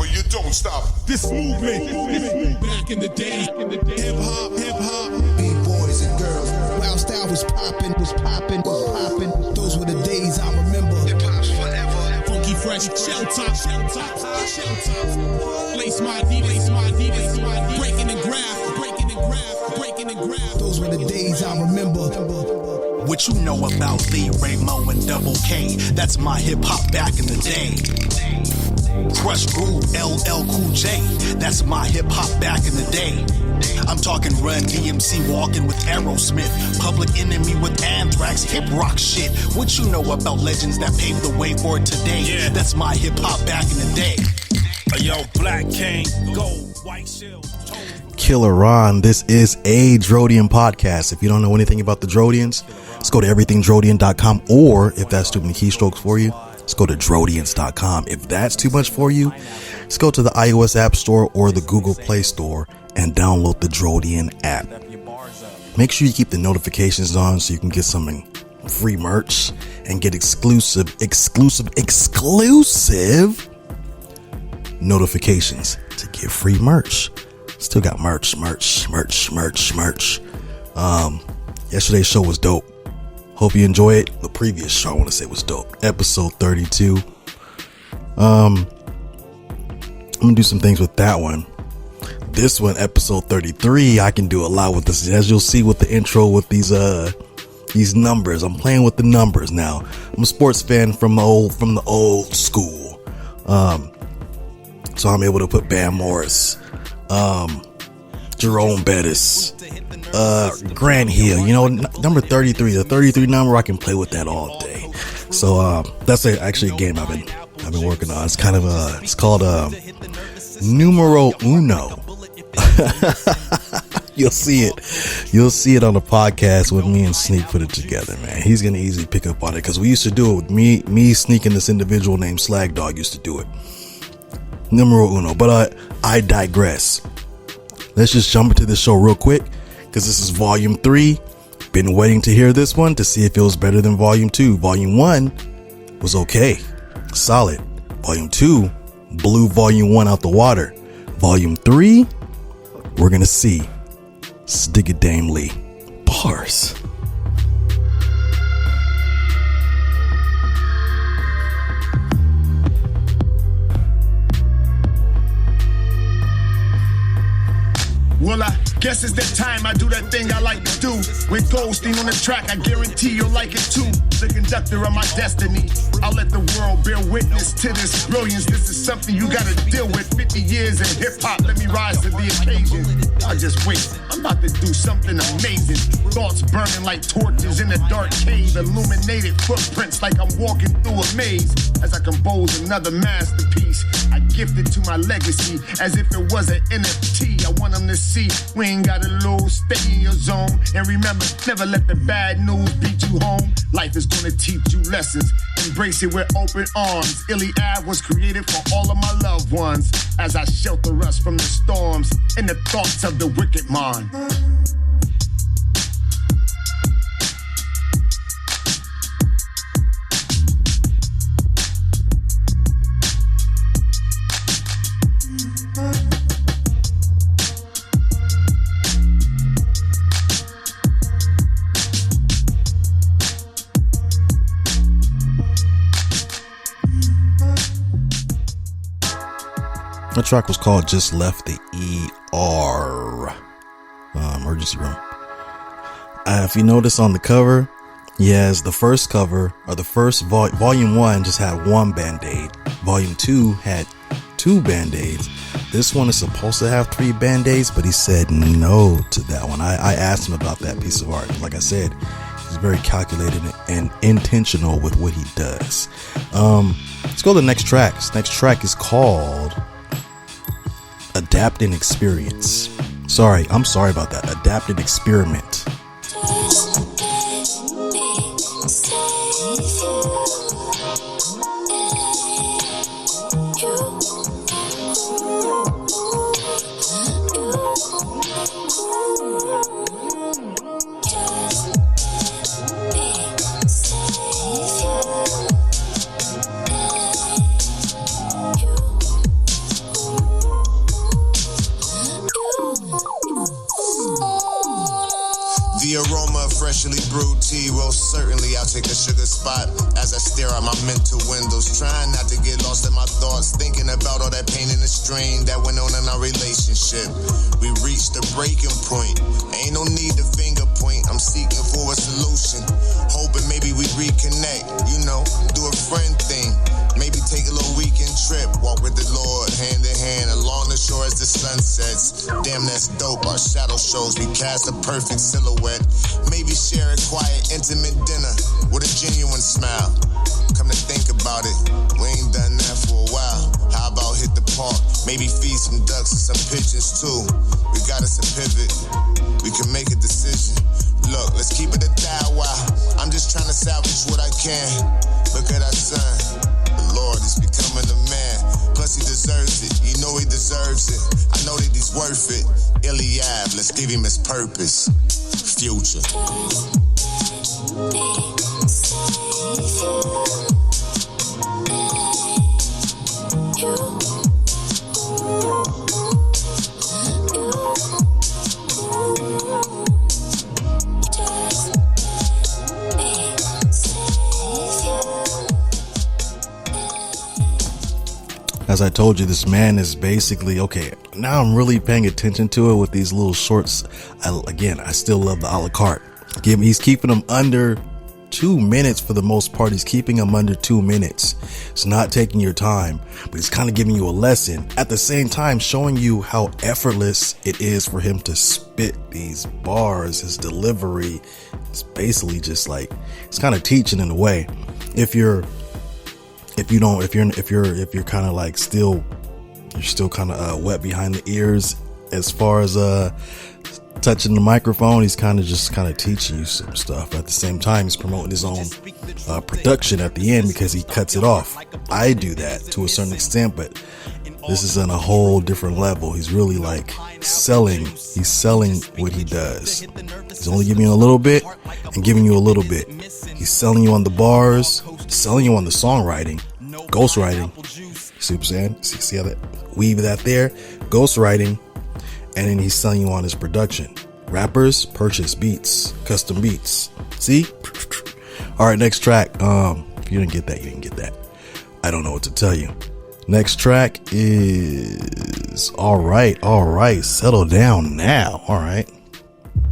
but you don't stop. This movement, back in the day, hip hop. B-boys and girls, wild style was poppin'. Those were the days I remember. Hip hop's forever. Funky fresh, shell top. Lace my D, breaking and graph. Those were the days I remember. What you know about Lee, Ray-Mo, and Double K? That's my hip-hop back in the day. Crush Groove, LL Cool J. That's my hip-hop back in the day. I'm talking Run DMC walking with Aerosmith, Public Enemy with Anthrax, hip rock shit. What you know about legends that paved the way for today? Yeah. That's my hip-hop back in the day. Yo, Black King, gold, white shield. KILLAHRONH, this is a Drodian podcast. If you don't know anything about the Drodians, let's go to everythingdrodian.com, or if that's too many keystrokes for you, let's go to drodians.com. If that's too much for you, let's go to the iOS App Store or the Google Play Store and download the Drodian app. Make sure you keep the notifications on so you can get some free merch and get exclusive notifications to get free merch. Still got merch. Yesterday's show was dope. Hope you enjoy it. The previous show, I want to say, was dope. Episode 32. I'm gonna do some things with that one. This one, episode 33, I can do a lot with this. As you'll see with the intro with these numbers. I'm playing with the numbers now. I'm a sports fan from the old school. So I'm able to put Bam Morris, Jerome Bettis, Grant Hill, number 33, the 33 number, I can play with that all day. So that's actually a game I've been working on. It's kind of it's called Numero Uno. You'll see it on the podcast when me and Sneak put it together, man. He's gonna easily pick up on it because we used to do it with me, Sneak, and this individual named Slag Dog used to do it. Numero uno. But I digress. Let's just jump into the show real quick because this is volume 3. Been waiting to hear this one to see if it was better than volume 2. Volume 1 was okay, solid. Volume 2 blew volume 1 out the water. Volume 3, we're gonna see. Stick it, Dame Lee. Bars. Well, I guess it's that time I do that thing I like to do. With Goldstein on the track, I guarantee you'll like it too. The conductor of my destiny. I'll let the world bear witness to this brilliance. This is something you gotta deal with. 50 years in hip-hop, let me rise to the occasion. I just wait, I'm about to do something amazing. Thoughts burning like torches in a dark cave. Illuminated footprints like I'm walking through a maze. As I compose another masterpiece, I gift it to my legacy as if it was an NFT. I want them to see we ain't gotta lose, stay in your zone. And remember, never let the bad news beat you home. Life is gonna teach you lessons. Embrace it with open arms. Iliad was created for all of my loved ones. As I shelter us from the storms and the thoughts of the wicked mind. The track was called Just Left the ER, emergency room. If you notice on the cover, yes, the first cover, or the first volume 1 just had 1 band-aid. Volume 2 had 2 band-aids. This one is supposed to have 3 band-aids, but he said no to that one. I asked him about that piece of art. Like I said, he's very calculated and intentional with what he does. Let's go to the next track. This next track is called Adapt and Experience. I'm sorry about that. Adapt and Experiment. most certainly I'll take a sugar spot as I stare out my mental windows, trying not to get lost in my thoughts, thinking about all that pain and the strain that went on in our relationship. We reached the breaking point, ain't no need to finger point, I'm seeking for a solution, hoping maybe we reconnect, you know, do a friend thing, maybe take a little weekend trip, walk with the Lord hand in hand along the shore as the sun sets. Damn, that's dope, our shadow shows, we cast a perfect silhouette, maybe share a quiet, intimate dinner with a genuine smile. Come to think about it, we ain't done that for a while. How about hit the park, maybe feed some ducks and some pigeons too. We got us a pivot, we can make a decision. Look, let's keep it a while. I'm just trying to salvage what I can. Look at our son, the Lord is becoming a man. Plus he deserves it, you know he deserves it. I know that he's worth it. Eliab, let's give him his purpose. Future. As I told you, this man is basically, okay, now I'm really paying attention to it with these little shorts. I still love the a la carte. He's keeping them under 2 minutes for the most part. He's keeping them under 2 minutes. It's not taking your time, but he's kind of giving you a lesson. At the same time, showing you how effortless it is for him to spit these bars. His delivery is basically just like, it's kind of teaching in a way. If you're kind of like still kind of wet behind the ears as far as touching the microphone, he's kind of teaching you some stuff. At the same time, he's promoting his own production at the end because he cuts it off. I do that to a certain extent, but this is on a whole different level. He's really like selling. He's selling what he does. He's only giving you a little bit and giving you a little bit. He's selling you on the bars, selling you on the songwriting, ghostwriting. See what I'm saying? See how that weave that there? Ghostwriting. And then he's selling you on his production. Rappers purchase beats, custom beats. See? All right, next track. If you didn't get that, you didn't get that. I don't know what to tell you. Next track is all right. Settle down now. All right.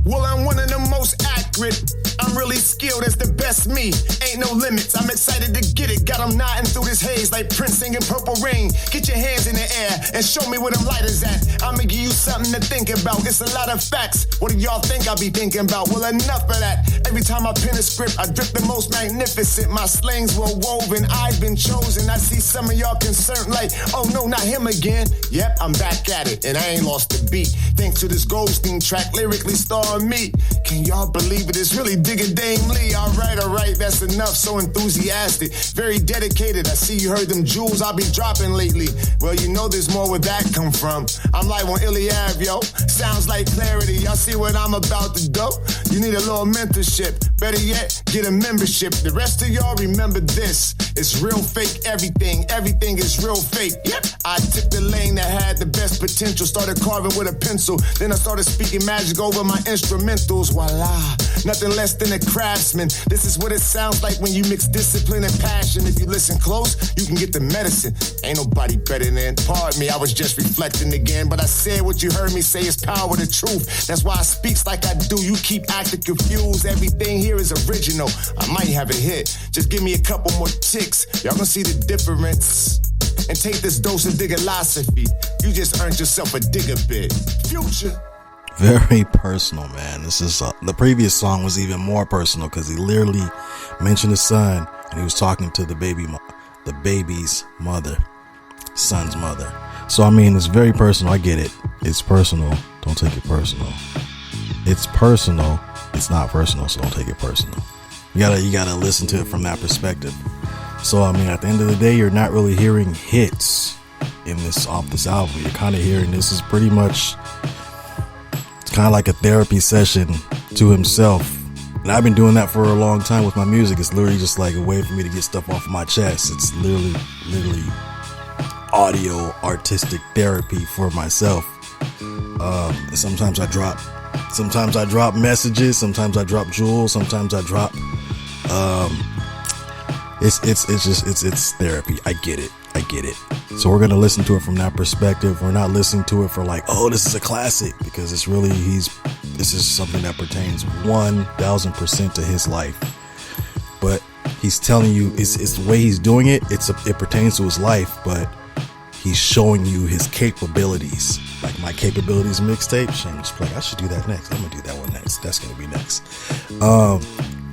Well, I'm one of the most accurate. I'm really skilled as the best me. Ain't no limits, I'm excited to get it. Got them nodding through this haze like Prince singing Purple Rain. Get your hands in the air and show me where them lighters at. I'ma give you something to think about. It's a lot of facts. What do y'all think I'll be thinking about? Well, enough of that. Every time I pen a script, I drip the most magnificent. My slangs were woven, I've been chosen. I see some of y'all concerned like, oh no, not him again. Yep, I'm back at it and I ain't lost the beat. Thanks to this Goldstein track, lyrically starring me. Can y'all believe it? It's really digging Dame Lee. All right, that's enough. So enthusiastic, very dedicated. I see you heard them jewels I'll be dropping lately. Well, you know there's more where that come from. I'm like on Iliab, yo. Sounds like clarity. Y'all see what I'm about to do? You need a little mentorship. Better yet, get a membership. The rest of y'all remember this. It's real fake everything. Everything is real fake. Yep. I took the lane that had the best potential. Started carving with a pencil. Then I started speaking magic over my instrumentals. Voila. Nothing less than a craftsman. This is what it sounds like when you mix discipline and passion. If you listen close, you can get the medicine. Ain't nobody better than. Pardon me, I was just reflecting again. But I said what you heard me say is power the truth. That's why I speaks like I do. You keep acting confused. Everything here is original. I might have a hit. Just give me a couple more ticks. Y'all gonna see the difference. And take this dose of diggalosophy. You just earned yourself a digger bit. Future. Very personal, man. This is the previous song was even more personal because he literally mentioned his son and he was talking to the baby's mother, son's mother. So I mean, it's very personal. I get it. It's personal. Don't take it personal. It's personal. It's not personal. So don't take it personal. You gotta listen to it from that perspective. So I mean, at the end of the day, you're not really hearing hits off this album. You're kind of hearing this is pretty much. Kind of like a therapy session to himself. And I've been doing that for a long time with my music. It's literally just like a way for me to get stuff off of my chest. It's literally audio artistic therapy for myself. Sometimes I drop messages, sometimes I drop jewels, sometimes I drop It's therapy. I get it. So we're gonna listen to it from that perspective. We're not listening to it for like, oh, this is a classic, because it's really this is something that pertains 1000% to his life. But he's telling you it's the way he's doing it. It pertains to his life, but he's showing you his capabilities. Like my capabilities mixtape. Shane was like, I should do that next. I'm gonna do that one next. That's gonna be next.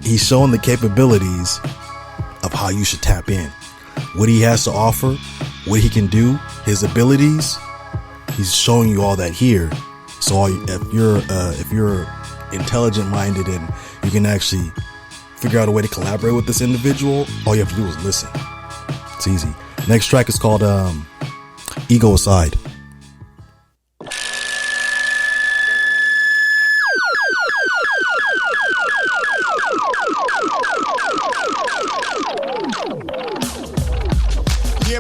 He's showing the capabilities of how you should tap in, what he has to offer, what he can do, his abilities. He's showing you all that here. So if you're intelligent minded and you can actually figure out a way to collaborate with this individual, all you have to do is listen. It's easy. Next track is called Ego Aside.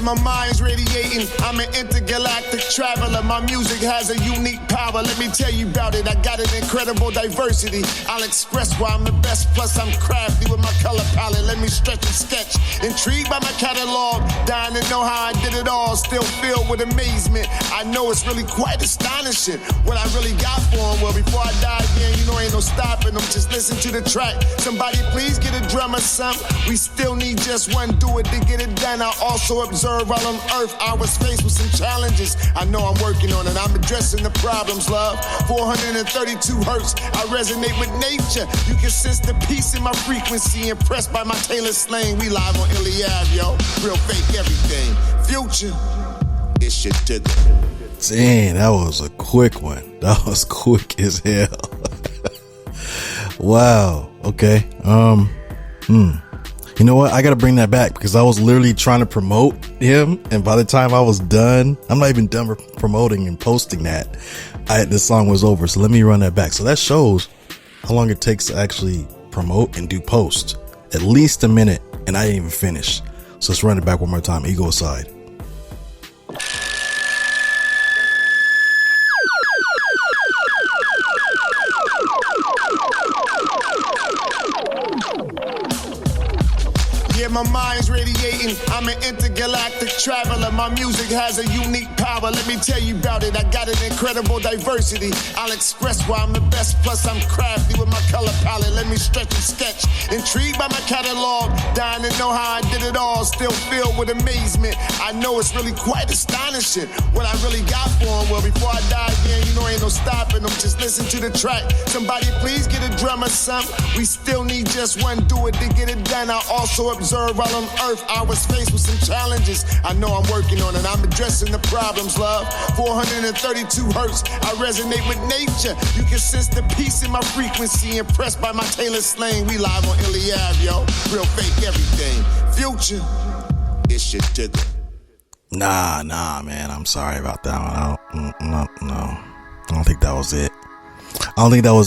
My mind's radiating. I'm an intergalactic traveler. My music has a unique power. Let me tell you about it. I got an incredible diversity. I'll express why I'm the best. Plus I'm crafty with my color palette. Let me stretch and sketch. Intrigued by my catalog. Dying to know how I did it all. Still filled with amazement. I know it's really quite astonishing what I really got for them. Well, before I die again, you know ain't no stopping them. Just listen to the track. Somebody please get a drum or something. We still need just one do it to get it done. I also observe while on earth, I was faced with some challenges. I know I'm working on it. I'm addressing the problems, love. 432 hertz. I resonate with nature. You can sense the peace in my frequency. Impressed by my Taylor slang. We live on Iliad, yo. Real fake everything. Future, it's your digger. Dang, that was a quick one. That was quick as hell. Wow. Okay. You know what? I gotta bring that back because I was literally trying to promote him, and by the time I was done, I'm not even done promoting and posting that, this song was over. So let me run that back. So that shows how long it takes to actually promote and do post. At least a minute, and I didn't even finish. So let's run it back one more time. Ego Aside. My mind's radiating. I'm an intergalactic traveler. My music has a unique power. Let me tell you about it. I got an incredible diversity. I'll express why I'm the best. Plus I'm crafty with my color palette. Let me stretch and sketch. Intrigued by my catalog. Dying to know how I did it all. Still filled with amazement. I know it's really quite astonishing what I really got for them. Well, before I die again, you know ain't no stopping them. Just listen to the track. Somebody please get a drum or something. We still need just one do it to get it done. I also observe while on earth, I was faced with some challenges. I know I'm working on it. I'm addressing the problems, love. 432 hertz. I resonate with nature. You can sense the peace in my frequency. Impressed by my Taylor slang. We live on Iliad, yo. Real fake everything. Future, it's your digger. Nah, man. I'm sorry about that one. No. I don't think that was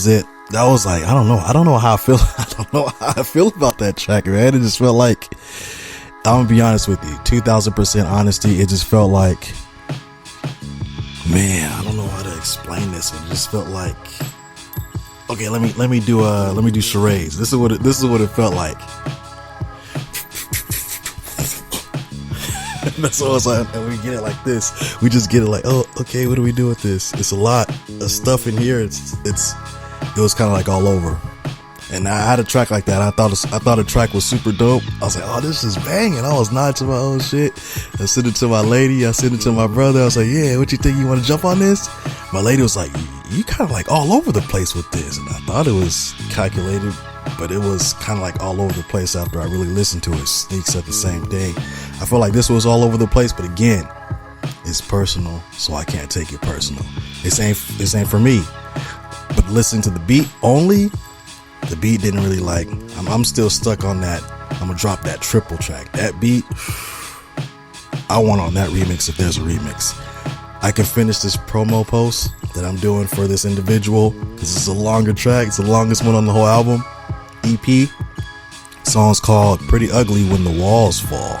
it. That was like, I don't know how I feel. I don't know how I feel about that track, man. It just felt like, I'm gonna be honest with you, 2000% honesty. It just felt like, man, I don't know how to explain this. It just felt like, okay, let me do charades. This is what it felt like. That's what I was like. And we get it like this. We just get it like, oh, okay, what do we do with this? It's a lot of stuff in here. It was kind of like all over. And I had a track like that. I thought a track was super dope. I was like, oh, this is banging. I was nodding to my own shit. I sent it to my lady. I sent it to my brother. I was like, yeah, what you think? You want to jump on this? My lady was like, you kind of like all over the place with this. And I thought it was calculated, but it was kind of like all over the place after I really listened to it. Sneaks at the same day. I felt like this was all over the place, but again, it's personal, so I can't take it personal. This ain't for me. But listen to the beat only. The beat didn't really like. I'm still stuck on that. I'm gonna drop that triple track. That beat, I want on that remix if there's a remix. I can finish this promo post that I'm doing for this individual. This is a longer track. It's the longest one on the whole album. EP. Song's called Pretty Ugly When the Walls Fall.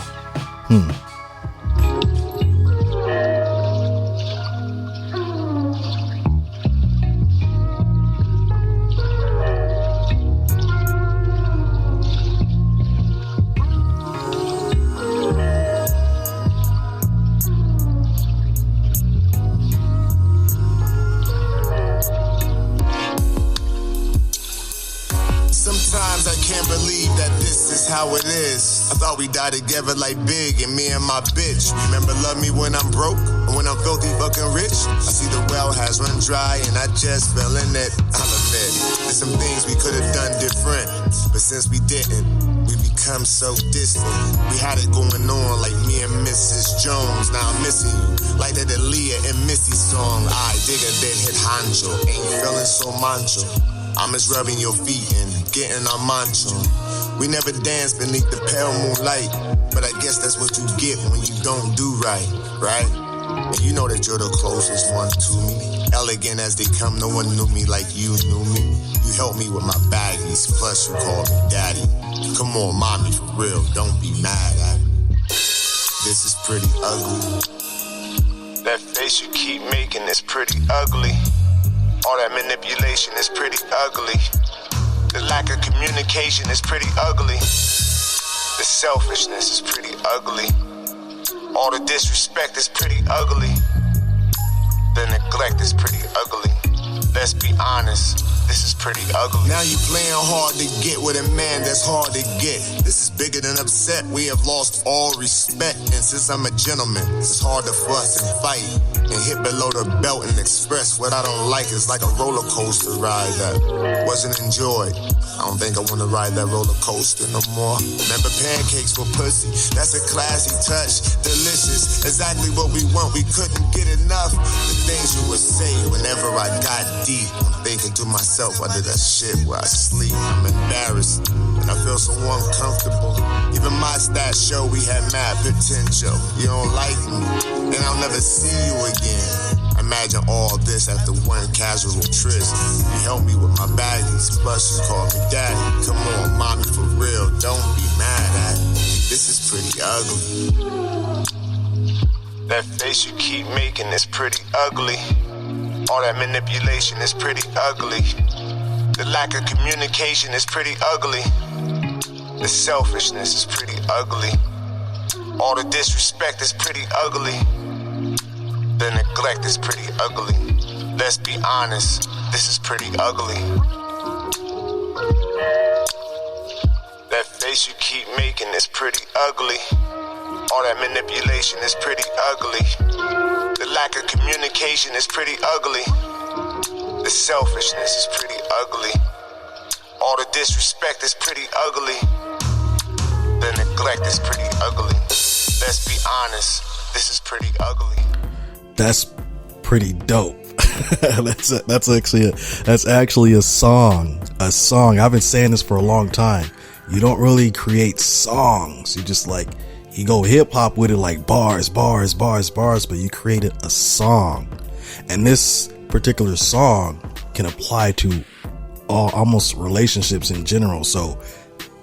how it is. I thought we died together like Big and me and my bitch. Remember love me when I'm broke or when I'm filthy fucking rich? I see the well has run dry and I just fell in it. I'll admit, there's some things we could have done different, but since we didn't, we become so distant. We had it going on like me and Mrs. Jones. Now I'm missing you, like that Aaliyah and Missy song. I dig a bit hit honcho, ain't feeling so macho. I'm just rubbing your feet and getting on mancho. We never danced beneath the pale moonlight, but I guess that's what you get when you don't do right, right? And you know that you're the closest one to me. Elegant as they come, no one knew me like you knew me. You helped me with my baggies, plus you called me daddy. Come on, mommy, for real, don't be mad at me. This is pretty ugly. That face you keep making is pretty ugly. All that manipulation is pretty ugly. The lack of communication is pretty ugly. The selfishness is pretty ugly. All the disrespect is pretty ugly. The neglect is pretty ugly. Let's be honest, this is pretty ugly. Now you playing hard to get with a man that's hard to get. This is bigger than upset, we have lost all respect. And since I'm a gentleman, it's hard to fuss and fight and hit below the belt and express what I don't like. It's like a roller coaster ride that wasn't enjoyed. I don't think I wanna ride that roller coaster no more. Remember pancakes for pussy, that's a classy touch. Delicious, exactly what we want, we couldn't get enough. The things you would say whenever I got deep. I'm thinking to myself, I did that shit where I sleep. I'm embarrassed, and I feel so uncomfortable. Even my stats show we had mad potential. You don't like me, and I'll never see you again. Imagine all this after one casual tryst. You helped me with my baggies, plus you called me daddy. Come on, mommy, for real, don't be mad at me. This is pretty ugly. That face you keep making is pretty ugly. All that manipulation is pretty ugly. The lack of communication is pretty ugly. The selfishness is pretty ugly. All the disrespect is pretty ugly. The neglect is pretty ugly. Let's be honest, this is pretty ugly. That face you keep making is pretty ugly. All that manipulation is pretty ugly. The lack of communication is pretty ugly. The selfishness is pretty ugly. All the disrespect is pretty ugly. The neglect is pretty ugly. Let's be honest, this is pretty ugly. That's pretty dope. that's actually a song. I've been saying this for a long time. You don't really create songs. You just like, you go hip hop with it, like bars, but you created a song. And this particular song can apply to almost relationships in general. So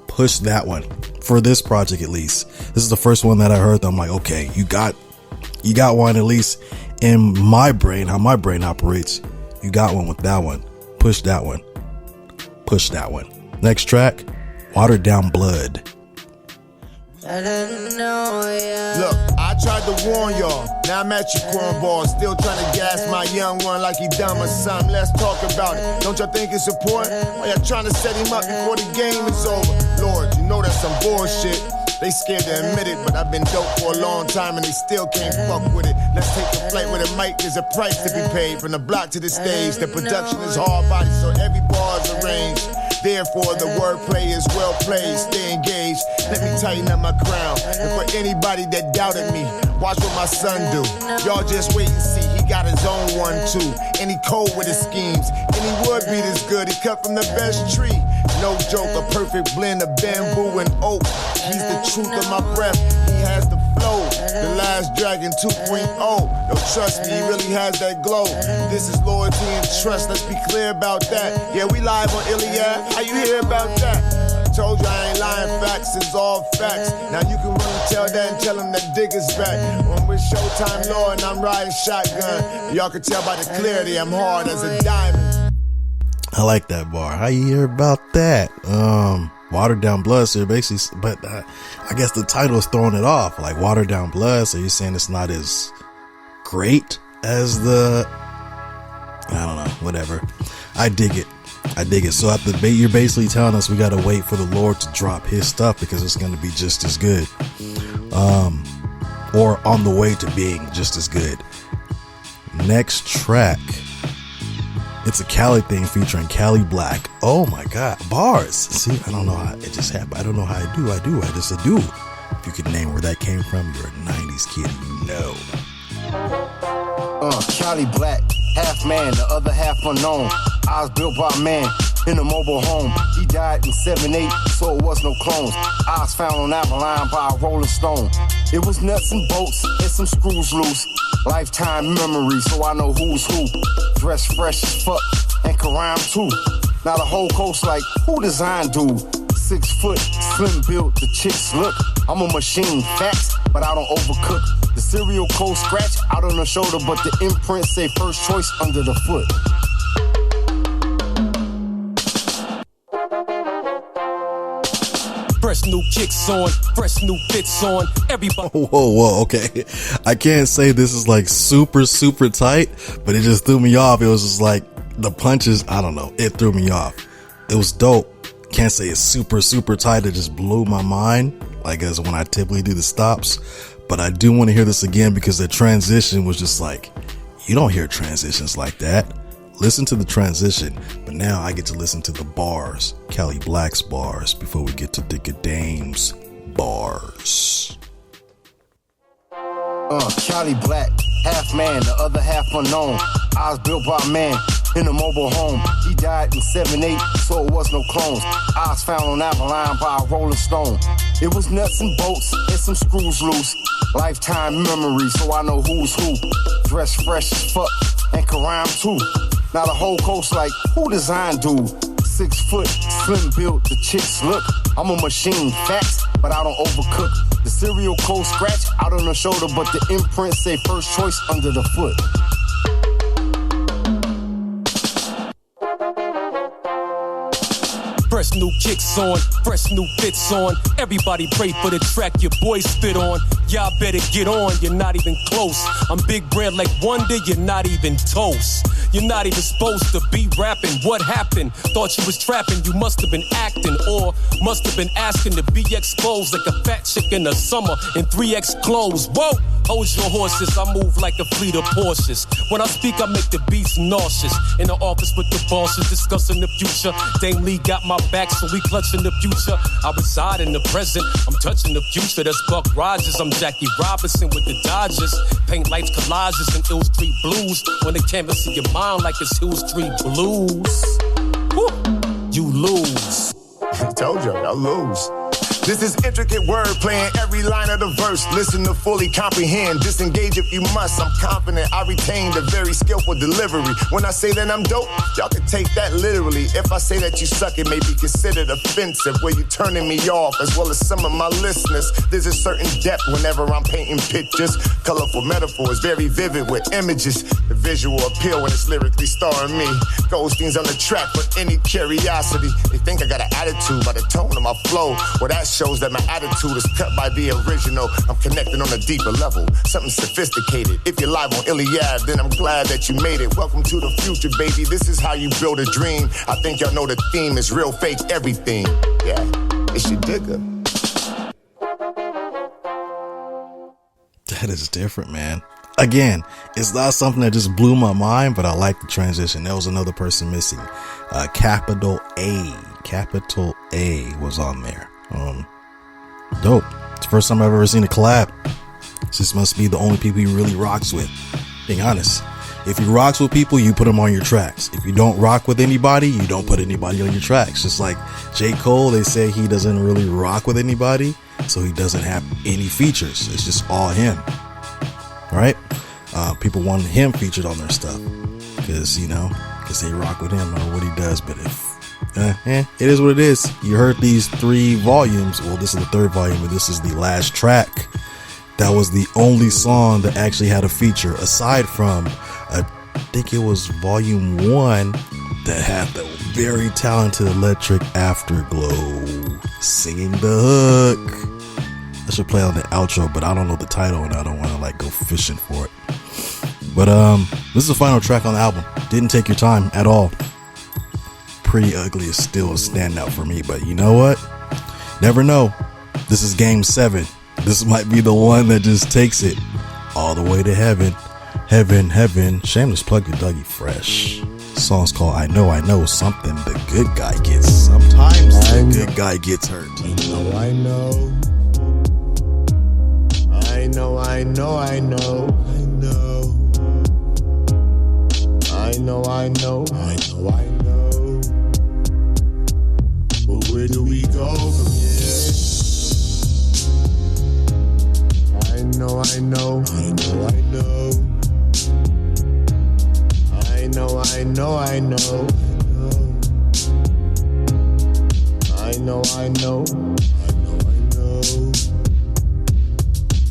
push that one for this project, at least. This is the first one that I heard that I'm like, okay, you got one, at least in my brain, how my brain operates. You got one with that one. Push that one. Next track, Watered Down Blood. Look, I tried to warn y'all. Now I'm at your cornball, still trying to gas my young one like he dumb or something. Let's talk about it. Don't y'all think it's important? Why y'all trying to set him up before the game is over? Lord, you know that's some bullshit. They scared to admit it, but I've been dope for a long time and they still can't fuck with it. Let's take a flight with a mic, there's a price to be paid. From the block to the stage, the production is hard body, so every bar's arranged. Therefore, the wordplay is well played. Stay engaged, let me tighten up my crown. And for anybody that doubted me, watch what my son do. Y'all just wait and see, he got his own one too. And he cold with his schemes, and he would be this good. He cut from the best tree. No joke, a perfect blend of bamboo and oak. He's the truth of my breath, he has the flow. The last dragon 2.0. Yo, trust me, he really has that glow. This is loyalty and trust, let's be clear about that. Yeah, we live on Iliad, how you hear about that? I told you I ain't lying, facts is all facts. Now you can really tell that and tell him that Digger's back. When we're Showtime Law and I'm riding shotgun, y'all can tell by the clarity I'm hard as a diamond. I like that bar. How you hear about that? Watered Down Blood, so basically, but I guess the title is throwing it off, like Watered Down Blood. So you're saying it's not as great as the, I don't know, whatever. I dig it. I dig it. So you're basically telling us we got to wait for the Lord to drop his stuff because it's going to be just as good. Or on the way to being just as good. Next track. It's a Cali thing featuring Cali Black. Oh my God. Bars. See, I don't know how it just happened. I don't know how I do. I just do. If you could name where that came from, you're a 90s kid. You know. Cali Black. Half man, the other half unknown. I was built by a man in a mobile home. He died in 7-8, so it was no clones. I was found on Avalon by a Rolling Stone. It was nuts and bolts and some screws loose. Lifetime memory, so I know who's who. Dressed fresh as fuck and can rhyme too. Now the whole coast like, who designed dude? 6 foot, slim built, the chicks look. I'm a machine, facts, but I don't overcook. The cereal cold scratch out on the shoulder, but the imprint say first choice under the foot. Fresh new kicks on, fresh new fits on. Everybody. Whoa, okay. I can't say this is like super tight, but it just threw me off. It was just like the punches, I don't know. It threw me off. It was dope. Can't say it's super tight. It just blew my mind, like as when I typically do the stops. But I do want to hear this again because the transition was just like, you don't hear transitions like that. Listen to the transition, but now I get to listen to the bars, Cali Black's bars, before we get to Dick Dame's bars. Cali Black, half man, the other half unknown. I was built by a man in a mobile home. He died in 7-8, so it was no clones. I was found on Avalon by a Rolling Stone. It was nuts and bolts and some screws loose. Lifetime memory, so I know who's who. Dressed fresh as fuck and can rhyme too. Now the whole coast like, who designed dude? 6 foot, slim built, the chicks look. I'm a machine, facts, but I don't overcook. The cereal cold scratch out on the shoulder, but the imprint say first choice under the foot. Fresh new kicks on, fresh new fits on. Everybody pray for the track your boy spit on. Y'all better get on, you're not even close. I'm big bread like Wonder, you're not even toast. You're not even supposed to be rapping. What happened? Thought you was trapping, you must have been acting. Or must have been asking to be exposed like a fat chick in the summer in 3X clothes. Whoa! Hold your horses, I move like a fleet of Porsches. When I speak, I make the beats nauseous. In the office with the bosses, discussing the future. Dame Lee got my back, so we clutching the future. I reside in the present, I'm touching the future. That's Buck Rogers, I'm Jackie Robinson with the Dodgers. Paint life's collages and Ill Street blues. When the canvas in your mind like it's Hill Street blues. Woo, you lose. I told you, I'll lose. This is intricate wordplay in every line of the verse. Listen to fully comprehend, disengage if you must. I'm confident I retain the very skillful delivery. When I say that I'm dope, y'all can take that literally. If I say that you suck, it may be considered offensive. Where you turning me off, as well as some of my listeners. There's a certain depth whenever I'm painting pictures. Colorful metaphors, very vivid with images. The visual appeal when it's lyrically starring me. Goldstein's on the track for any curiosity. They think I got an attitude by the tone of my flow. Well, that shows that my attitude is cut by the original. I'm connected on a deeper level, something sophisticated. If you're live on Iliad, then I'm glad that you made it. Welcome to the future, baby. This is how you build a dream. I think y'all know the theme is real, fake, everything. Yeah, it's your digger. That is different, man. Again, it's not something that just blew my mind, but I like the transition. There was another person missing. Capital A was on there. Dope. It's the first time I've ever seen a collab. This must be the only people he really rocks with. Being honest, if he rocks with people, you put them on your tracks. If you don't rock with anybody, you don't put anybody on your tracks. Just like J. Cole, they say he doesn't really rock with anybody, so he doesn't have any features. It's just all him. Right? People want him featured on their stuff because they rock with him or what he does. But if it is what it is. You heard these 3 volumes. Well, this is the 3rd volume, but this is the last track. That was the only song that actually had a feature, aside from, I think it was volume 1 that had the very talented Electric Afterglow singing the hook. I should play on the outro, but I don't know the title and I don't want to go fishing for it. But this is the final track on the album. Didn't take your time at all. Pretty Ugly is still a standout for me. But you know what? Never know. This is game 7. This might be the one that just takes it all the way to heaven. Heaven, heaven. Shameless plug to Dougie Fresh. The song's called I Know, something the good guy gets. Sometimes the good guy gets hurt. I know. I know. But where do we go from here? I know. I know.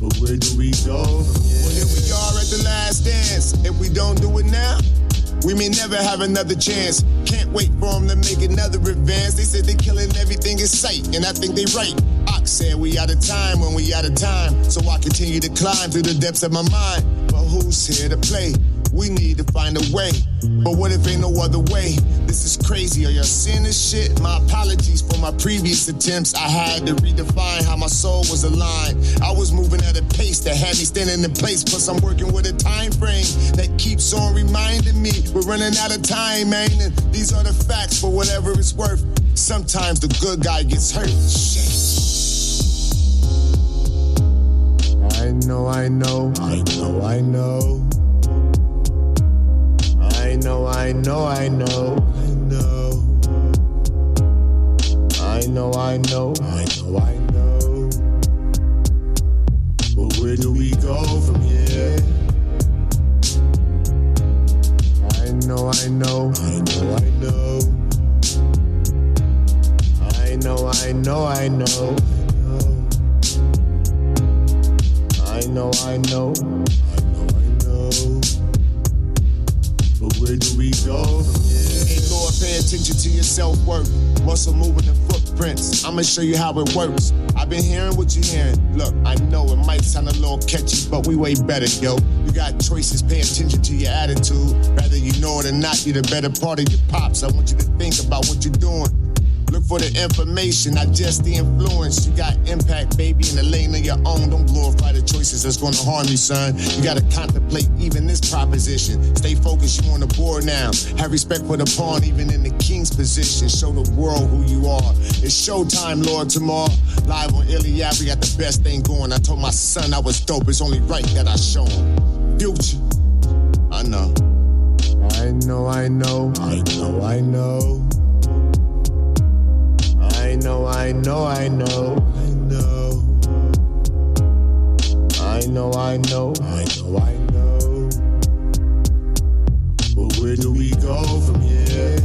But where do we go from here? Well, here we are at the last dance. If we don't do it now, we may never have another chance. Can't wait for them to make another advance. They said they killing everything in sight, and I think they right. Ox said we out of time when we out of time. So I continue to climb through the depths of my mind. But who's here to play? We need to find a way. But what if ain't no other way? This is crazy. Are y'all seeing this shit? My apologies for my previous attempts. I had to redefine how my soul was aligned. I was moving at a pace that had me standing in place. Plus I'm working with a time frame that keeps on reminding me we're running out of time, man. And these are the facts for whatever it's worth. Sometimes the good guy gets hurt. Shit. I know. I know. But where do we go from here? I know. But where do we go from here? Hey Lord, pay attention to your self-worth. Muscle moving the footprints. I'ma show you how it works. I've been hearing what you're hearing. Look, I know it might sound a little catchy, but we way better, yo. You got choices, pay attention to your attitude. Whether you know it or not, you're the better part of your pops. I want you to think about what you're doing. Look for the information, not just the influence. You got impact, baby, in the lane of your own. Don't glorify the choices that's gonna harm you, son. You gotta contemplate even this proposition. Stay focused, you on the board now. Have respect for the pawn, even in the king's position. Show the world who you are. It's showtime, Lord, tomorrow. Live on Iliad, we got the best thing going. I told my son I was dope, it's only right that I show him. Future, I know. I know. I know. But where do we go from here?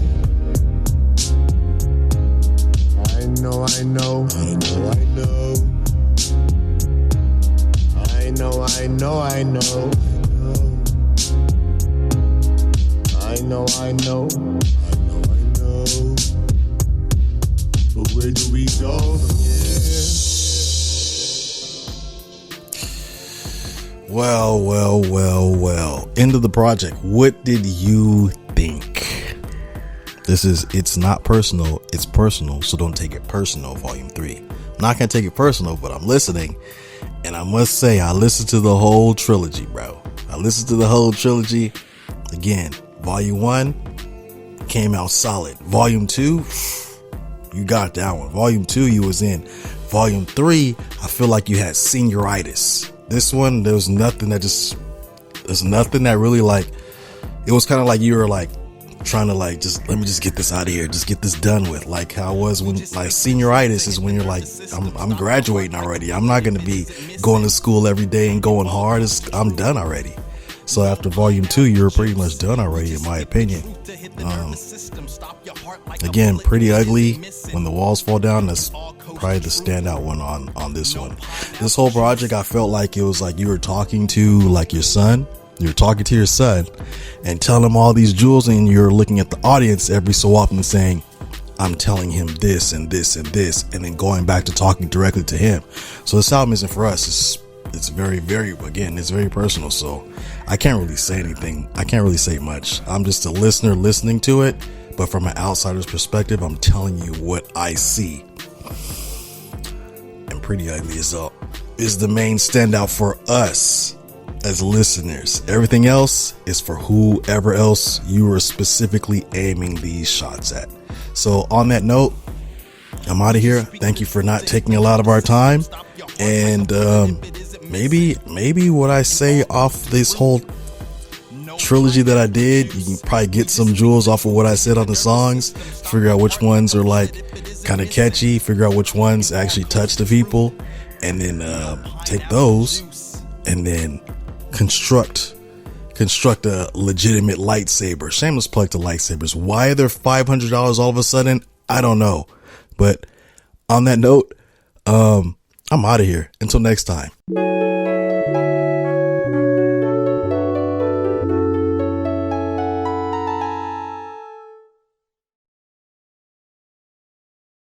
I know. But where do we go from here? Well. End of the project. What did you think? This is It's Not Personal, It's Personal, so don't take it personal, Volume 3. I'm not gonna take it personal, but I'm listening. And I must say, I listened to the whole trilogy, bro. Again, Volume 1 came out solid. Volume 2, you got that one. Volume 2, you was in. Volume 3, I feel like you had senioritis. This one, there's nothing that really, like, it was kind of like you were like trying to like, just let me just get this out of here, just get this done with. Like how I was when, like, senioritis is when you're like, I'm graduating already. I'm not going to be going to school every day and going hard. I'm done already. So after Volume 2, you're pretty much done already, in my opinion. Again, Pretty Ugly, When the Walls Fall Down, that's probably the standout one on this one. This whole project, I felt like it was like you were talking to like your son. You're talking to your son and telling him all these jewels, and you're looking at the audience every so often and saying, I'm telling him this and this and this, and then going back to talking directly to him. So this album isn't for us. It's very, again, it's very personal. So I can't really say anything. I can't really say much. I'm just a listener listening to it, but from an outsider's perspective, I'm telling you what I see. And Pretty Ugly is the main standout for us as listeners. Everything else is for whoever else you are specifically aiming these shots at. So on that note, I'm out of here. Thank you for not taking a lot of our time. And maybe what I say off this whole trilogy that I did, you can probably get some jewels off of what I said on the songs, figure out which ones are like kind of catchy, figure out which ones actually touch the people, and then take those and then construct a legitimate lightsaber. Shameless plug to lightsabers. Why they're $500 all of a sudden, I don't know. But on that note, I'm out of here. Until next time.